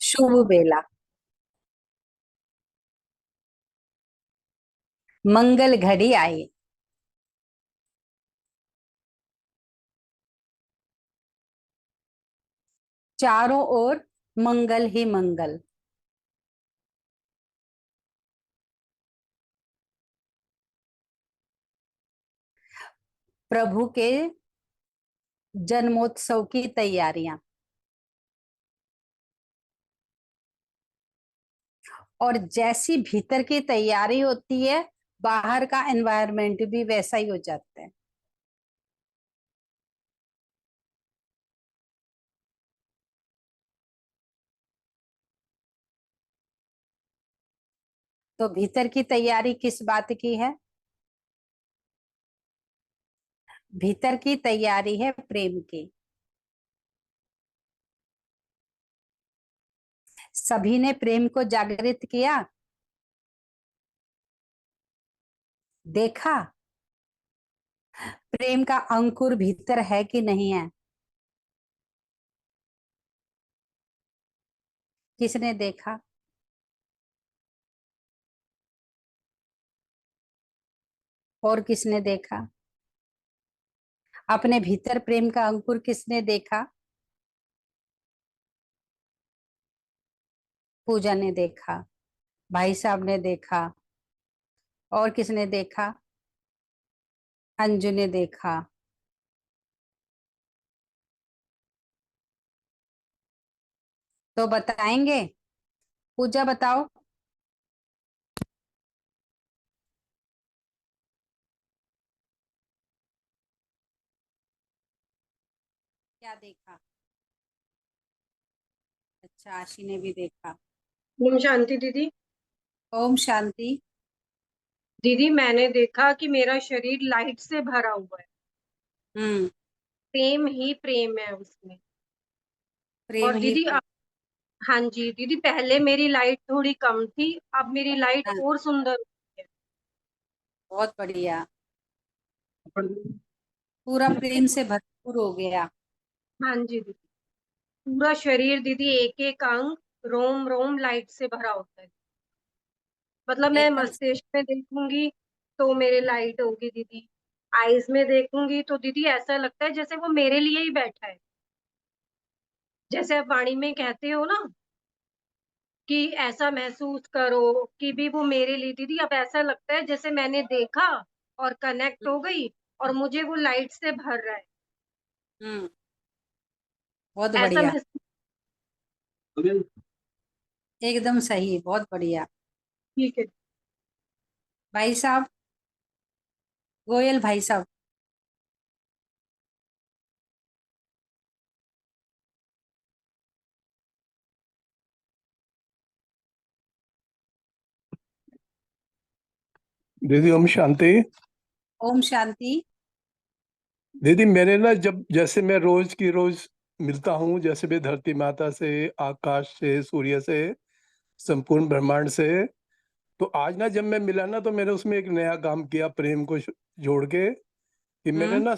शुभ बेला। मंगल घड़ी आई। चारों ओर मंगल ही मंगल। प्रभु के जन्मोत्सव की तैयारियां। और जैसी भीतर की तैयारी होती है, बाहर का एनवायरनमेंट भी वैसा ही हो जाता है। तो भीतर की तैयारी किस बात की है? भीतर की तैयारी है प्रेम की। सभी ने प्रेम को जागृत किया, देखा प्रेम का अंकुर भीतर है कि नहीं है। किसने देखा? और किसने देखा? अपने भीतर प्रेम का अंकुर किसने देखा? पूजा ने देखा, भाई साहब ने देखा। और किसने देखा? अंजू ने देखा। तो बताएंगे? पूजा बताओ, क्या देखा? अच्छा, आशी ने भी देखा। ओम शांति दीदी। ओम शांति। दीदी मैंने देखा कि मेरा शरीर लाइट से भरा हुआ है। हम्म। प्रेम ही प्रेम है उसमें। प्रेम और ही दीदी प्रेम। हाँ जी दीदी, पहले मेरी लाइट थोड़ी कम थी, अब मेरी लाइट हाँ, और सुंदर हो गई बहुत बढ़िया। है। पूरा प्रेम से भरपूर हो गया। हाँ जी दीदी, पूरा शरीर दीदी, एक एक अंग, रोम रोम लाइट से भरा होता है। मतलब मैं एकदम। मस्तिष्क में देखूंगी तो मेरे लाइट होगी दीदी। आईज में देखूंगी तो दीदी ऐसा लगता है जैसे वो मेरे लिए ही बैठा है। जैसे आप वाणी में कहते हो ना कि ऐसा महसूस करो कि भी वो मेरे लिए, दीदी अब ऐसा लगता है जैसे मैंने देखा और कनेक्ट हो गई और मुझे वो लाइट से भर रहा है। हम्म। बहुत ऐसा बढ़िया। महसूस। एकदम सही, बहुत बढ़िया। ठीक है। भाई साहब, गोयल भाई साहब। दीदी ओम शांति। ओम शांति। दीदी मैंने ना, जब जैसे मैं रोज की रोज मिलता हूँ, जैसे भी धरती माता से, आकाश से, सूर्य से, संपूर्ण ब्रह्मांड से, तो आज ना जब मैं मिला ना, तो मैंने उसमें एक नया काम किया प्रेम को जोड़ के, कि मैंने हम्म। ना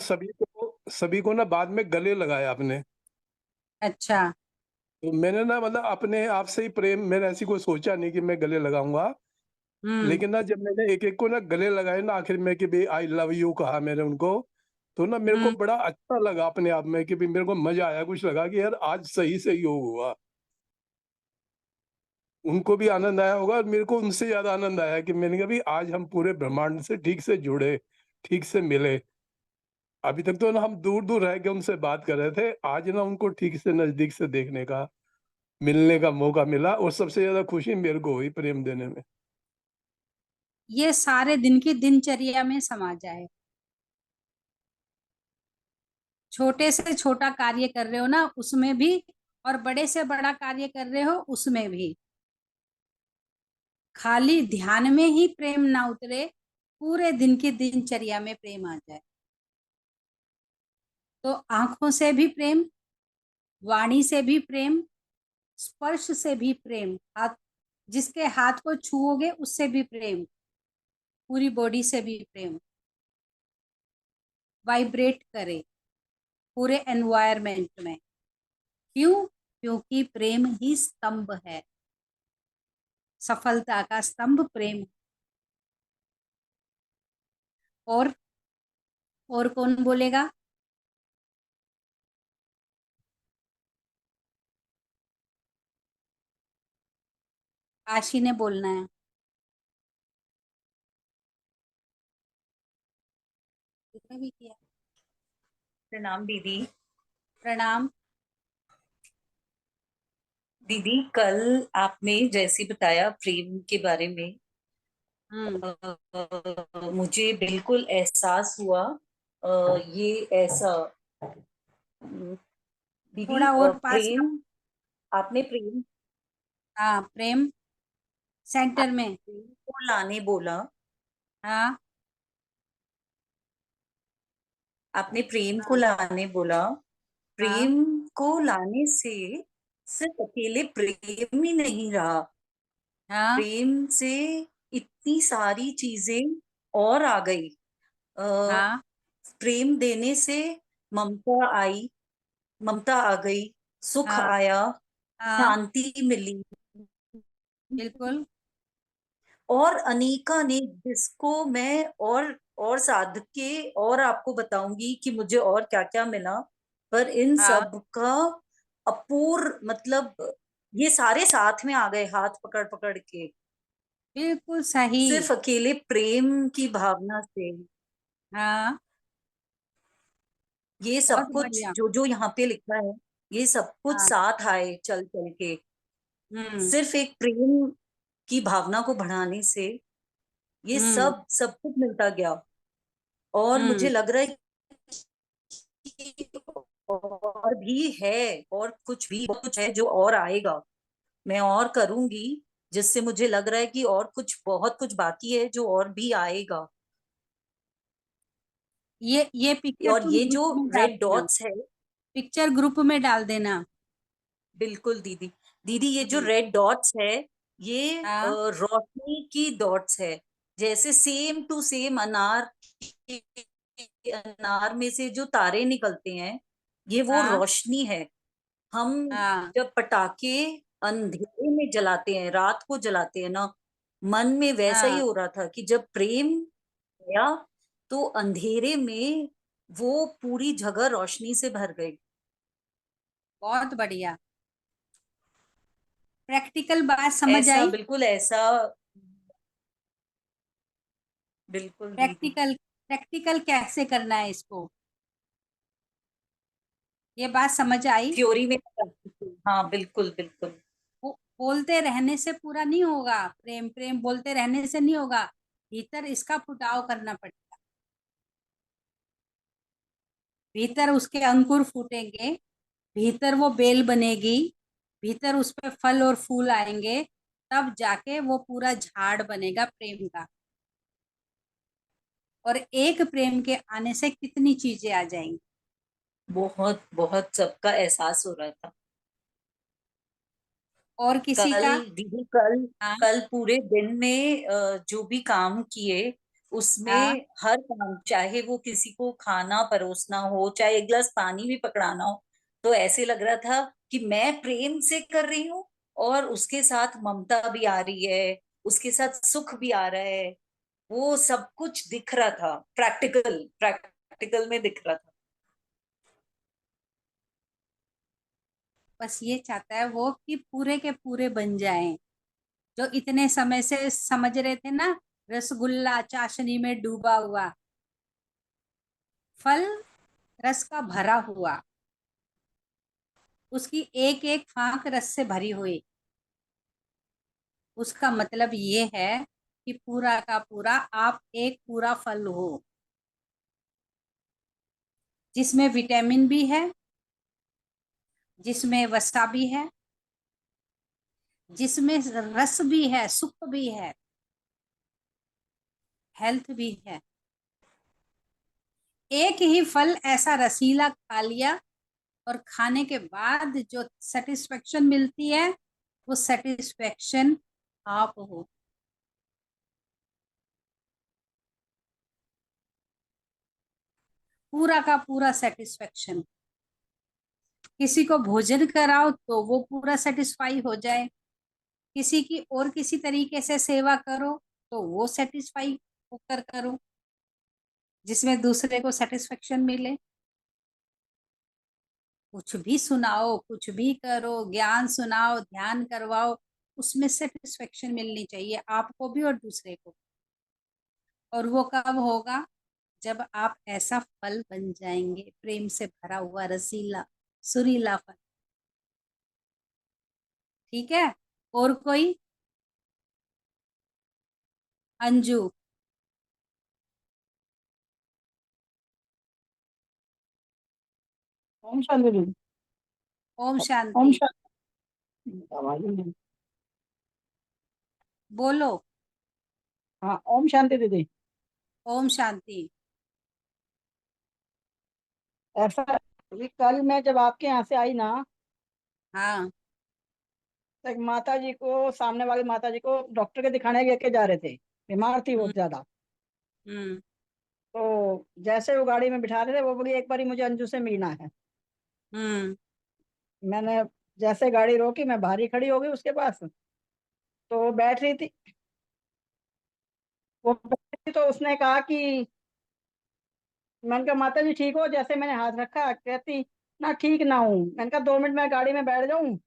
सभी को ना बाद में गले लगाया अपने। अच्छा। तो मैंने ना मतलब अपने आप से ही प्रेम, मैंने ऐसी कोई सोचा नहीं कि मैं गले लगाऊंगा। हम्म। लेकिन ना जब मैंने एक एक को ना गले लगाए ना, आखिर में कि भाई आई लव यू कहा मैंने उनको, तो ना मेरे को हम्म। बड़ा अच्छा लगा अपने आप में, कि भाई मेरे को मजा आया, कुछ लगा कि यार आज सही सही हुआ। उनको भी आनंद आया होगा और मेरे को उनसे ज्यादा आनंद आया कि मैंने कहा भाई आज हम पूरे ब्रह्मांड से ठीक से जुड़े, ठीक से मिले। अभी तक तो ना हम दूर दूर रह के उनसे बात कर रहे थे, आज ना उनको ठीक से नजदीक से देखने का, मिलने का मौका मिला, और सबसे ज्यादा खुशी मेरे को हुई प्रेम देने में। ये सारे दिन की दिनचर्या में समा जाए। छोटे से छोटा कार्य कर रहे हो ना, उसमें भी, और बड़े से बड़ा कार्य कर रहे हो उसमें भी। खाली ध्यान में ही प्रेम ना उतरे, पूरे दिन की दिनचर्या में प्रेम आ जाए। तो आंखों से भी प्रेम, वाणी से भी प्रेम, स्पर्श से भी प्रेम, हाथ, जिसके हाथ को छुओगे उससे भी प्रेम, पूरी बॉडी से भी प्रेम वाइब्रेट करे पूरे एनवायरमेंट में। क्यों? क्योंकि प्रेम ही स्तंभ है, सफलता का स्तंभ प्रेम। और कौन बोलेगा? आशी ने बोलना है। कितने भी किया। प्रणाम दीदी। प्रणाम। दीदी कल आपने जैसे बताया प्रेम के बारे में, मुझे बिल्कुल एहसास हुआ। ये ऐसा दीदी, थोड़ा और पास प्रेम, आपने प्रेम हाँ, प्रेम सेंटर में। प्रेम को लाने बोला। हाँ आपने प्रेम को हाँ लाने बोला। हाँ प्रेम को लाने से सिर्फ अकेले प्रेम ही नहीं रहा, हाँ प्रेम से इतनी सारी चीजें और आ गई। अ, हाँ प्रेम देने से ममता आई, ममता आ गई, सुख हाँ आया, हाँ, शांति मिली, बिल्कुल। और अनेका ने, जिसको मैं और साध के और आपको बताऊंगी कि मुझे और क्या क्या मिला। पर इन हाँ, सब का अपूर्व मतलब, ये सारे साथ में आ गए हाथ पकड़ पकड़ के, बिल्कुल सही। सिर्फ अकेले प्रेम की भावना से। हाँ, ये बहुत सब कुछ बढ़िया। जो जो यहाँ पे लिखा है, ये सब कुछ हाँ। साथ आए चल चल के, हम्म सिर्फ एक प्रेम की भावना को बढ़ाने से ये हम्म सब सब कुछ मिलता गया। और मुझे हम्म लग रहा है कि और भी है, और कुछ भी बहुत कुछ है जो और आएगा। मैं और करूंगी, जिससे मुझे लग रहा है कि और कुछ बहुत कुछ बाकी है जो और भी आएगा। ये पिक्चर और तुम ये ग्रुप जो में डाल रेड देना। डॉट्स है, पिक्चर ग्रुप में डाल देना। बिल्कुल दीदी। दीदी ये जो हम्म रेड डॉट्स है, ये हाँ रोशनी की डॉट्स है। जैसे सेम टू सेम अनार में से जो तारे निकलते हैं, ये वो हाँ रोशनी है। हम हाँ जब पटाखे अंधेरे में जलाते हैं, रात को जलाते हैं ना, मन में वैसा ही हाँ, हो रहा था कि जब प्रेम गया तो अंधेरे में वो पूरी जगह रोशनी से भर गई। बहुत बढ़िया। प्रैक्टिकल बात समझ ऐसा, आई? बिल्कुल ऐसा, बिल्कुल दीदी। प्रैक्टिकल प्रैक्टिकल कैसे करना है इसको, ये बात समझ आई? थ्योरी में हाँ, बिल्कुल बिल्कुल। बोलते रहने से पूरा नहीं होगा। प्रेम प्रेम बोलते रहने से नहीं होगा। भीतर इसका फुटाव करना पड़ेगा। भीतर उसके अंकुर फूटेंगे, भीतर वो बेल बनेगी, भीतर उस पे फल और फूल आएंगे, तब जाके वो पूरा झाड़ बनेगा प्रेम का। और एक प्रेम के आने से कितनी चीजें आ जाएंगी। बहुत बहुत सबका एहसास हो रहा था। और किसी कल का? दीदी, कल हाँ कल पूरे दिन में जो भी काम किए, हाँ उसमें हर काम, चाहे वो किसी को खाना परोसना हो, चाहे एक गिलास पानी भी पकड़ाना हो, तो ऐसे लग रहा था कि मैं प्रेम से कर रही हूँ, और उसके साथ ममता भी आ रही है, उसके साथ सुख भी आ रहा है। वो सब कुछ दिख रहा था, प्रैक्टिकल प्रैक्टिकल में दिख रहा था। बस ये चाहता है वो कि पूरे के पूरे बन जाएं। जो इतने समय से समझ रहे थे ना, रसगुल्ला चाशनी में डूबा हुआ, फल रस का भरा हुआ, उसकी एक एक फांक रस से भरी हुई। उसका मतलब ये है कि पूरा का पूरा आप एक पूरा फल हो, जिसमें विटामिन भी है, जिसमें वसा भी है, जिसमें रस भी है, सुख भी है, हेल्थ भी है। एक ही फल ऐसा रसीला खा लिया, और खाने के बाद जो सेटिस्फेक्शन मिलती है, वो सेटिस्फेक्शन आप हो। पूरा का पूरा सेटिस्फेक्शन। किसी को भोजन कराओ तो वो पूरा सेटिस्फाई हो जाए, किसी की और किसी तरीके से सेवा करो तो वो सेटिस्फाई होकर करो, जिसमें दूसरे को सेटिस्फेक्शन मिले। कुछ भी सुनाओ, कुछ भी करो, ज्ञान सुनाओ, ध्यान करवाओ, उसमें सेटिस्फेक्शन मिलनी चाहिए आपको भी और दूसरे को। और वो कब होगा? जब आप ऐसा फल बन जाएंगे, प्रेम से भरा हुआ रसीला सुरीला फल। ठीक है, और कोई? अंजू। ओम शांति दीदी। ओम ओम शांति। शांति। आवाज ही नहीं। बोलो। हाँ, ओम शांति दीदी। ओम शांति। ऐसा ये कल मैं जब आपके यहाँ से आई ना, हाँ। तो एक माता जी को, सामने वाली माता जी को डॉक्टर के दिखाने लेके जा रहे थे, बीमार थी हम्म। बहुत ज्यादा। हम्म। तो जैसे वो गाड़ी में बिठा रहे थे, वो बोली एक बारी मुझे अंजू से मिलना है। हम्म। मैंने जैसे गाड़ी रोकी, मैं बाहर ही खड़ी हो गई उसके पास। तो वो बैठ रही थी, तो उसने कहा कि, मैंने कहा माता जी ठीक हो? जैसे मैंने हाथ रखा, कहती ना ठीक ना हूँ। मैंने कहा 2 मिनट मैं गाड़ी में बैठ जाऊं।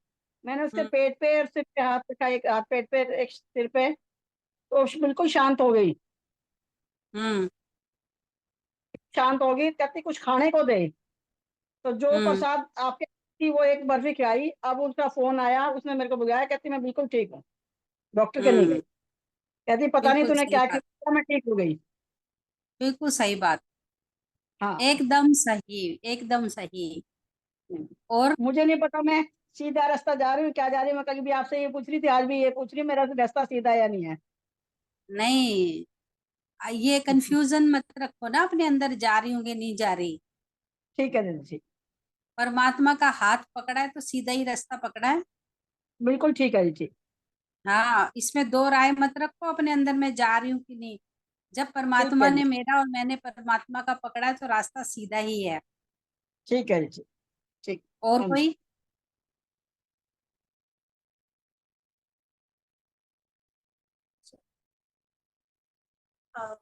मैंने उसके हम्म। पेट पे और सिर पे हाथ रखा, एक हाथ पेट पे एक सिर पे, तो बिल्कुल शांत हो गई। हम्म। शांत हो गई, कहती कुछ खाने को दे। तो जो हम्म। प्रसाद आपके थी वो एक बर्फी खिलाई। अब उसका फोन आया, उसने मेरे को बुलाया, कहती मैं बिल्कुल ठीक हूँ, डॉक्टर के नहीं गई। हम्म। कहती पता नहीं बिल्कुल तूने सही क्या बात। किया, मैं ठीक हो गई। बिल्कुल सही बात। हाँ। एकदम सही, एकदम सही। और मुझे नहीं पता मैं सीधा रास्ता जा रही हूँ क्या जा रही हूँ। मैं कल भी आपसे ये पूछ रही थी, आज भी ये पूछ रही हूँ, मेरा रास्ता सीधा या नहीं है। नहीं, ये कंफ्यूजन मत रखो ना अपने अंदर, जा रही हूँ कि नहीं जा रही। ठीक है दीदी जी। परमात्मा का हाथ पकड़ा है तो सीधा ही रास्ता पकड़ा है। बिल्कुल ठीक है जी। हाँ, इसमें दो राय मत रखो अपने अंदर, मैं जा रही हूँ कि नहीं। जब ठीक परमात्मा है ने जी। मेरा और मैंने परमात्मा का पकड़ा है तो रास्ता सीधा ही है। ठीक है जी। ठीक। और हाँ जी। कोई?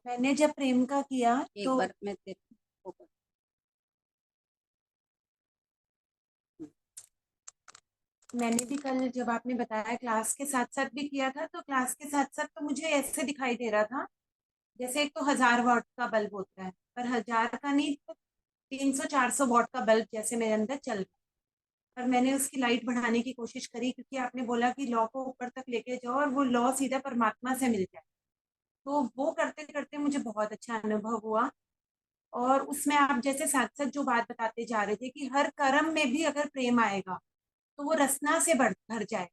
मैंने जब प्रेम का किया एक तो बार मैं तेरे को मैंने भी कल जब आपने बताया क्लास के साथ साथ भी किया था, तो क्लास के साथ साथ तो मुझे ऐसे दिखाई दे रहा था जैसे एक तो 1000 वॉट का बल्ब होता है, पर 1000 का नहीं तो 300-400 वॉट का बल्ब जैसे मेरे अंदर चल रहा है। पर मैंने उसकी लाइट बढ़ाने की कोशिश करी, क्योंकि आपने बोला कि लॉ को ऊपर तक लेके जाओ और वो लॉ सीधा परमात्मा से मिल जाए। तो वो करते करते मुझे बहुत अच्छा अनुभव हुआ। और उसमें आप जैसे साथ साथ जो बात बताते जा रहे थे कि हर कर्म में भी अगर प्रेम आएगा तो वो रसना से भर जाए।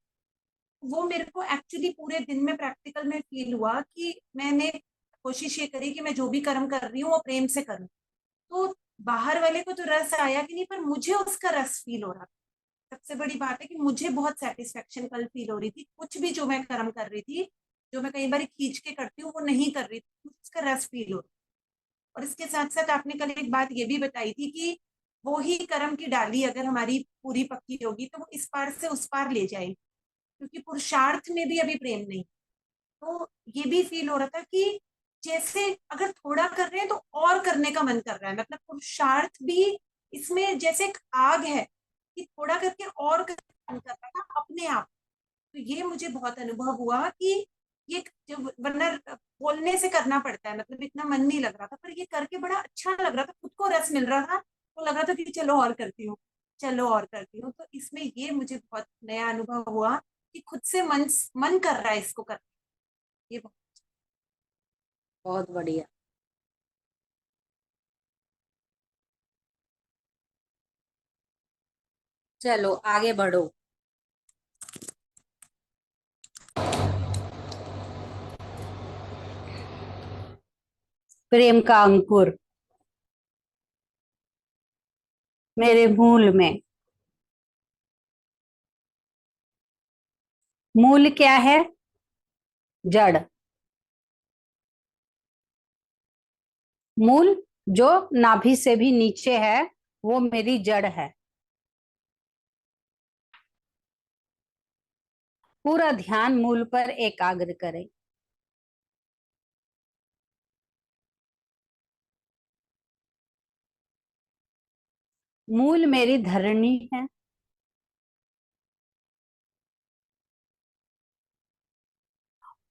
वो मेरे को एक्चुअली पूरे दिन में प्रैक्टिकल में फील हुआ कि मैंने कोशिश ये करी कि मैं जो भी कर्म कर रही हूँ वो प्रेम से करूँ। तो बाहर वाले को तो रस आया कि नहीं, पर मुझे उसका रस फील हो रहा था। सबसे बड़ी बात है कि मुझे बहुत सेटिस्फेक्शन कल फील हो रही थी। कुछ भी जो मैं कर्म कर रही थी, जो मैं कई बार खींच के करती हूँ, वो नहीं कर रही थी, उसका रस फील हो रहा था। और इसके साथ साथ आपने कल एक बात ये भी बताई थी कि वो ही कर्म की डाली अगर हमारी पूरी पक्की होगी तो वो इस पार से उस पार ले जाएगी, क्योंकि पुरुषार्थ में भी अभी प्रेम नहीं। तो ये भी फील हो रहा था कि जैसे अगर थोड़ा कर रहे हैं तो और करने का मन कर रहा है, मतलब पुरुषार्थ भी इसमें जैसे एक आग है कि थोड़ा करके और करने का मन कर रहा था अपने आप। तो ये मुझे बहुत अनुभव हुआ कि ये जब वरना बोलने से करना पड़ता है, मतलब इतना मन नहीं लग रहा था, पर ये करके बड़ा अच्छा लग रहा था, खुद को रस मिल रहा था। तो लग रहा था कि चलो और करती हूँ, चलो और करती हूँ। तो इसमें ये मुझे बहुत नया अनुभव हुआ कि खुद से मन मन कर रहा है इसको करने। ये बहुत बढ़िया। चलो आगे बढ़ो। प्रेम का अंकुर मेरे मूल में। मूल क्या है? जड़। मूल जो नाभि से भी नीचे है वो मेरी जड़ है। पूरा ध्यान मूल पर एकाग्र करें। मूल मेरी धरणी है,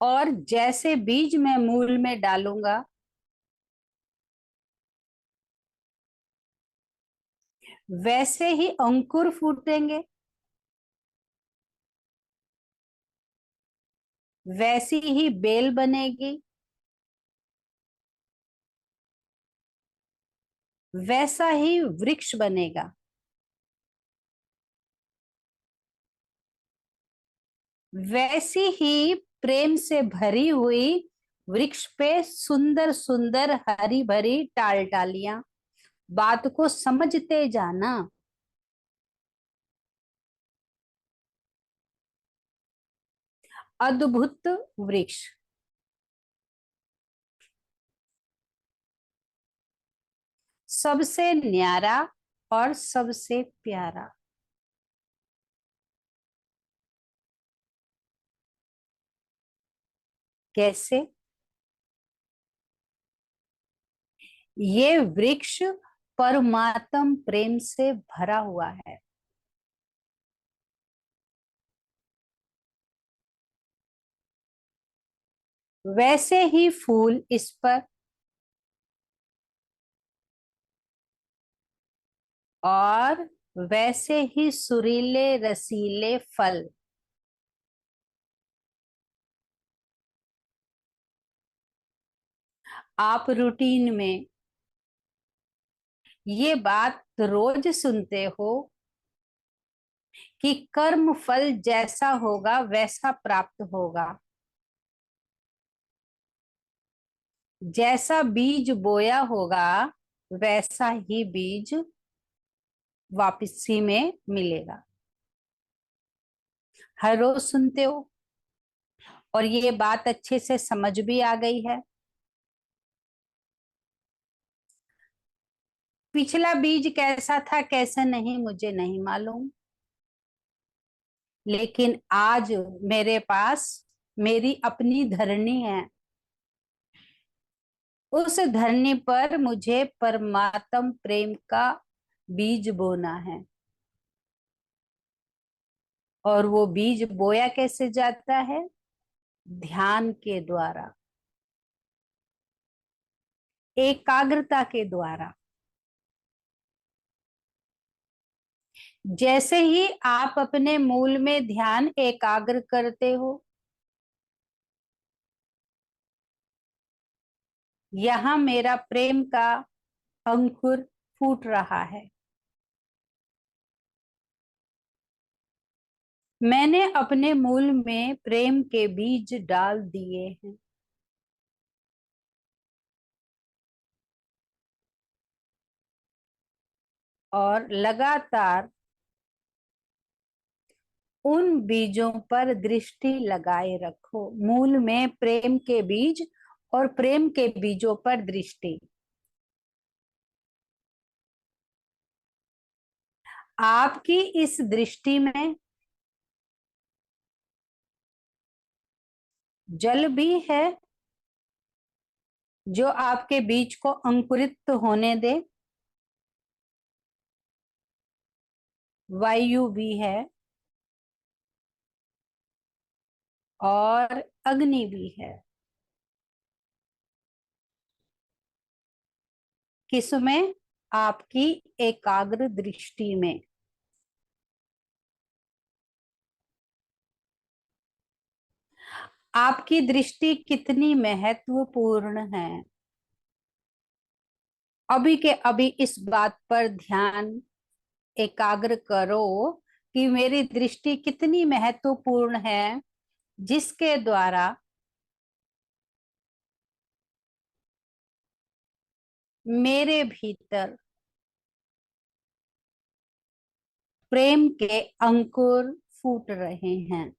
और जैसे बीज मैं मूल में डालूंगा, वैसे ही अंकुर फूटेंगे, वैसी ही बेल बनेगी, वैसा ही वृक्ष बनेगा। वैसी ही प्रेम से भरी हुई वृक्ष पे सुंदर सुंदर हरी भरी टाल टालियां। बात को समझते जाना। अद्भुत वृक्ष, सबसे न्यारा और सबसे प्यारा। कैसे? ये वृक्ष परमात्म प्रेम से भरा हुआ है। वैसे ही फूल इस पर, और वैसे ही सुरीले रसीले फल। आप रूटीन में ये बात रोज सुनते हो कि कर्म फल जैसा होगा वैसा प्राप्त होगा। जैसा बीज बोया होगा वैसा ही बीज वापसी में मिलेगा। हर रोज सुनते हो और ये बात अच्छे से समझ भी आ गई है। पिछला बीज कैसा था कैसा नहीं मुझे नहीं मालूम, लेकिन आज मेरे पास मेरी अपनी धरनी है। उस धरनी पर मुझे परमात्म प्रेम का बीज बोना है। और वो बीज बोया कैसे जाता है? ध्यान के द्वारा, एकाग्रता के द्वारा। जैसे ही आप अपने मूल में ध्यान एकाग्र करते हो, यहां मेरा प्रेम का अंकुर फूट रहा है। मैंने अपने मूल में प्रेम के बीज डाल दिए हैं। और लगातार उन बीजों पर दृष्टि लगाए रखो। मूल में प्रेम के बीज और प्रेम के बीजों पर दृष्टि। आपकी इस दृष्टि में जल भी है जो आपके बीज को अंकुरित होने दे, वायु भी है और अग्नि भी है। किसमें? आपकी एकाग्र दृष्टि में। आपकी दृष्टि कितनी महत्वपूर्ण है। अभी के अभी इस बात पर ध्यान एकाग्र करो कि मेरी दृष्टि कितनी महत्वपूर्ण है, जिसके द्वारा मेरे भीतर प्रेम के अंकुर फूट रहे हैं।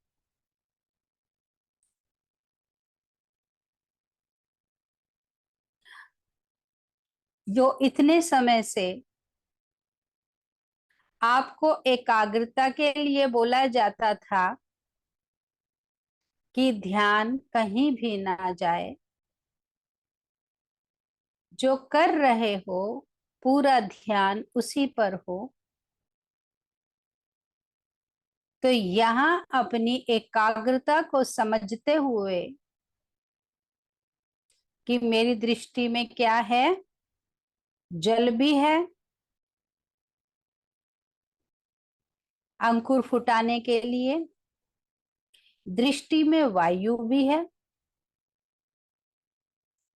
जो इतने समय से आपको एकाग्रता के लिए बोला जाता था, कि ध्यान कहीं भी ना जाए, जो कर रहे हो पूरा ध्यान उसी पर हो। तो यहाँ अपनी एकाग्रता को समझते हुए कि मेरी दृष्टि में क्या है, जल भी है अंकुर फुटाने के लिए, दृष्टि में वायु भी है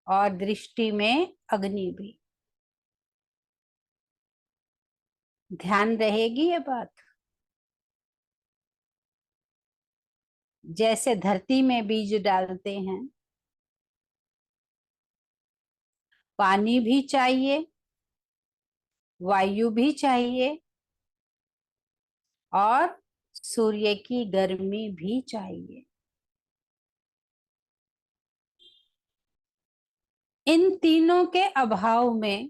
और दृष्टि में अग्नि भी। ध्यान रहेगी ये बात। जैसे धरती में बीज डालते हैं, पानी भी चाहिए, वायु भी चाहिए और सूर्य की गर्मी भी चाहिए। इन तीनों के अभाव में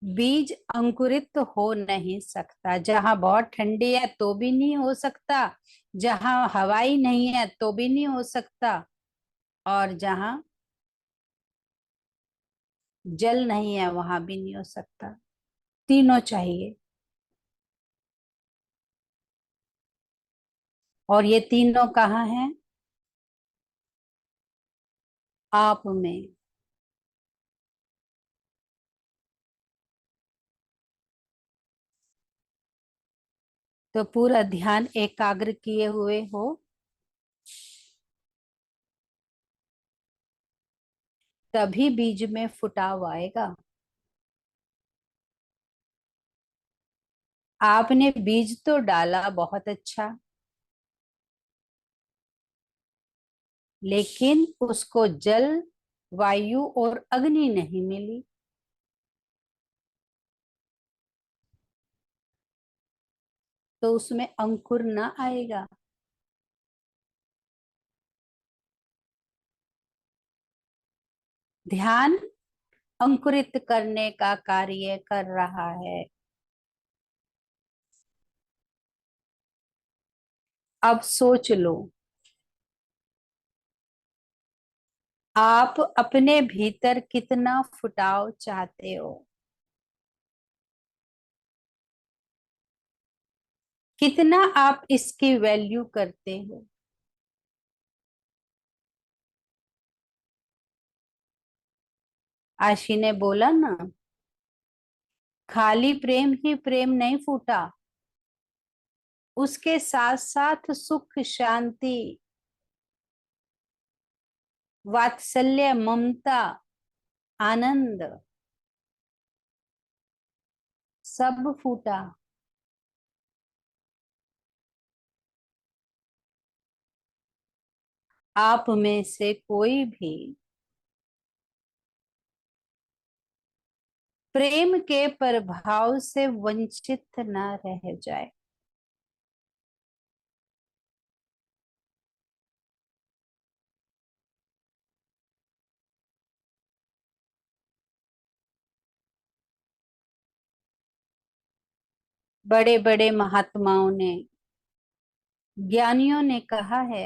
बीज अंकुरित हो नहीं सकता। जहां बहुत ठंडी है तो भी नहीं हो सकता, जहां हवाई नहीं है तो भी नहीं हो सकता, और जहां जल नहीं है वहां भी नहीं हो सकता। तीनों चाहिए। और ये तीनों कहाँ हैं? आप में। तो पूरा ध्यान एकाग्र किए हुए हो, तभी बीज में फुटाव आएगा। आपने बीज तो डाला बहुत अच्छा, लेकिन उसको जल, वायु और अग्नि नहीं मिली। तो उसमें अंकुर ना आएगा। ध्यान अंकुरित करने का कार्य कर रहा है। अब सोच लो, आप अपने भीतर कितना फुटाव चाहते हो, कितना आप इसकी वैल्यू करते हो। आशी ने बोला ना, खाली प्रेम ही प्रेम नहीं फूटा, उसके साथ साथ सुख, शांति, वात्सल्य, ममता, आनंद सब फूटा। आप में से कोई भी प्रेम के प्रभाव से वंचित न रह जाए। बड़े बड़े महात्माओं ने, ज्ञानियों ने कहा है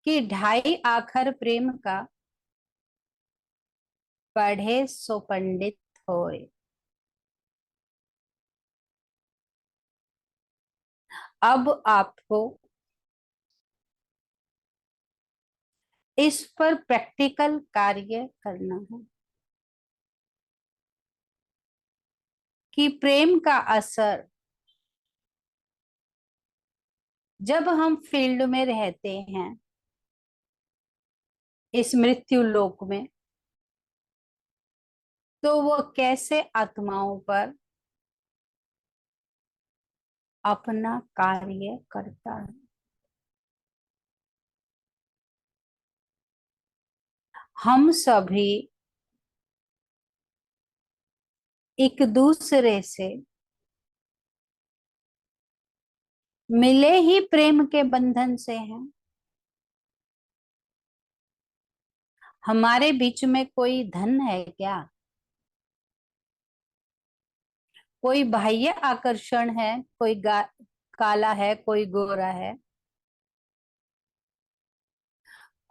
कि 2.5 आखर प्रेम का पढ़े सो पंडित होए। अब आपको इस पर प्रैक्टिकल कार्य करना है कि प्रेम का असर जब हम फील्ड में रहते हैं, इस मृत्यु लोक में, तो वो कैसे आत्माओं पर अपना कार्य करता है। हम सभी एक दूसरे से मिले ही प्रेम के बंधन से हैं। हमारे बीच में कोई धन है क्या? कोई बाह्य आकर्षण है, कोई काला है, कोई गोरा है,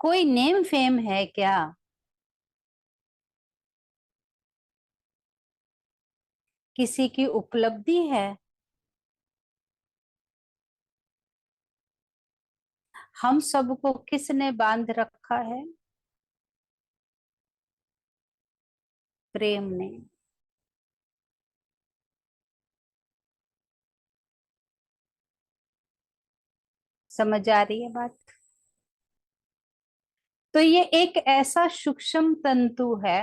कोई नेम फेम है क्या? किसी की उपलब्धि है? हम सबको किसने बांध रखा है? प्रेम ने। समझ आ रही है बात? तो ये एक ऐसा सूक्ष्म तंतु है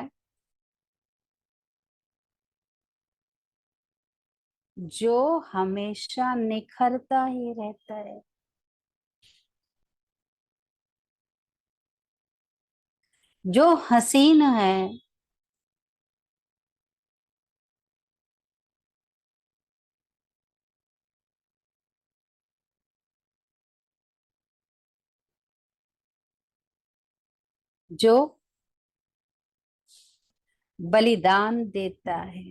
जो हमेशा निखरता ही रहता है, जो हसीन है, जो बलिदान देता है।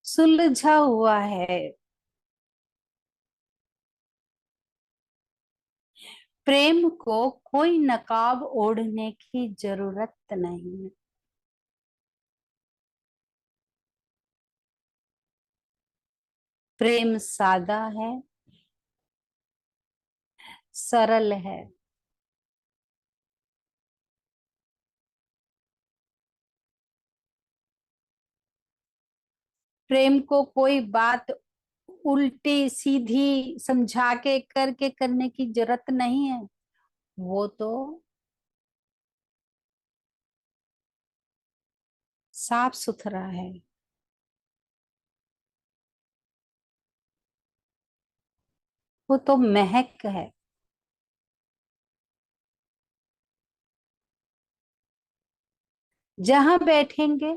सुलझा हुआ है। प्रेम को कोई नकाब ओढ़ने की जरूरत नहीं है। प्रेम सादा है, सरल है। प्रेम को कोई बात उल्टी सीधी समझा के करके करने की जरूरत नहीं है। वो तो साफ सुथरा है। वो तो महक है। जहां बैठेंगे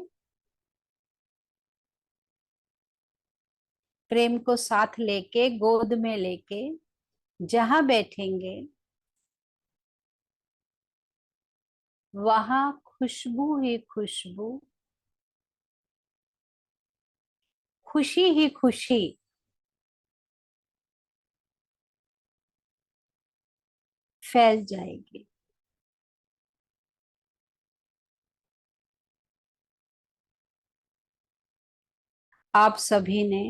प्रेम को साथ लेके, गोद में लेके, जहां बैठेंगे वहां खुशबू ही खुशबू, खुशी ही खुशी फैल जाएगी। आप सभी ने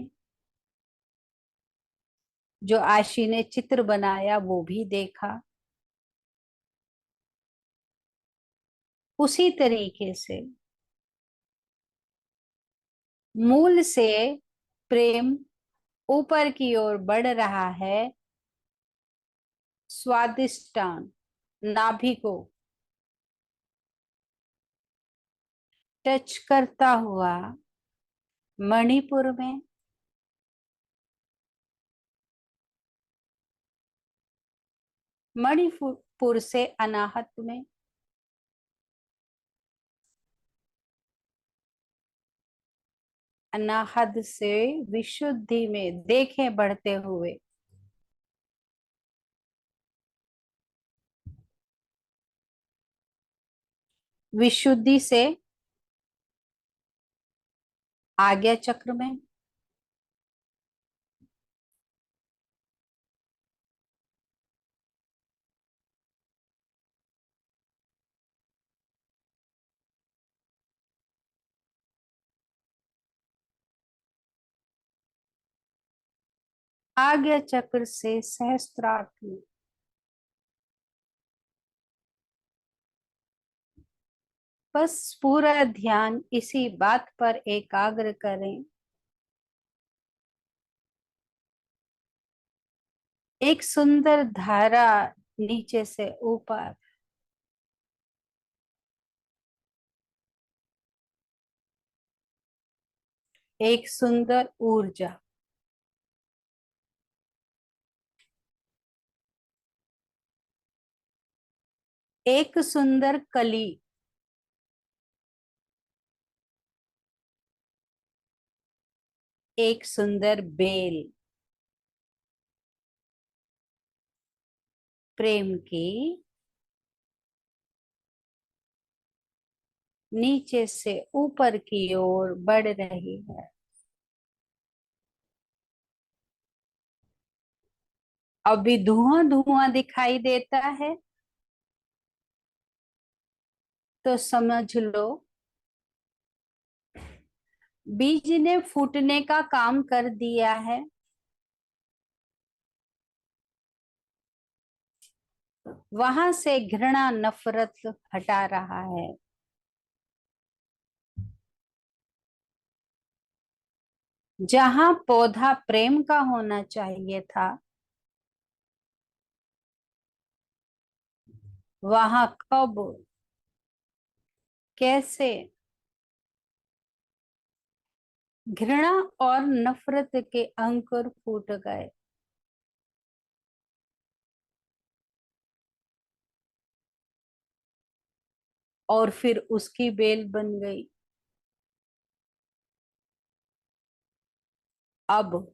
जो आशी ने चित्र बनाया वो भी देखा। उसी तरीके से मूल से प्रेम ऊपर की ओर बढ़ रहा है, स्वादिष्टान नाभि को टच करता हुआ मणिपुर में, मणिपुर से अनाहत में, अनाहत से विशुद्धि में देखें बढ़ते हुए। विशुद्धि से आज्ञा चक्र में, आज्ञा चक्र से सहस्त्रार्थ में, बस पूरा ध्यान इसी बात पर एकाग्र करें। एक सुंदर धारा नीचे से ऊपर, एक सुंदर ऊर्जा, एक सुंदर कली, एक सुंदर बेल, प्रेम की नीचे से ऊपर की ओर बढ़ रही है। अभी धुआं धुआं दिखाई देता है तो समझ लो बीज ने फूटने का काम कर दिया है। वहां से घृणा नफरत हटा रहा है। जहां पौधा प्रेम का होना चाहिए था वहां कब कैसे घृणा और नफरत के अंकुर फूट गए। और फिर उसकी बेल बन गई। अब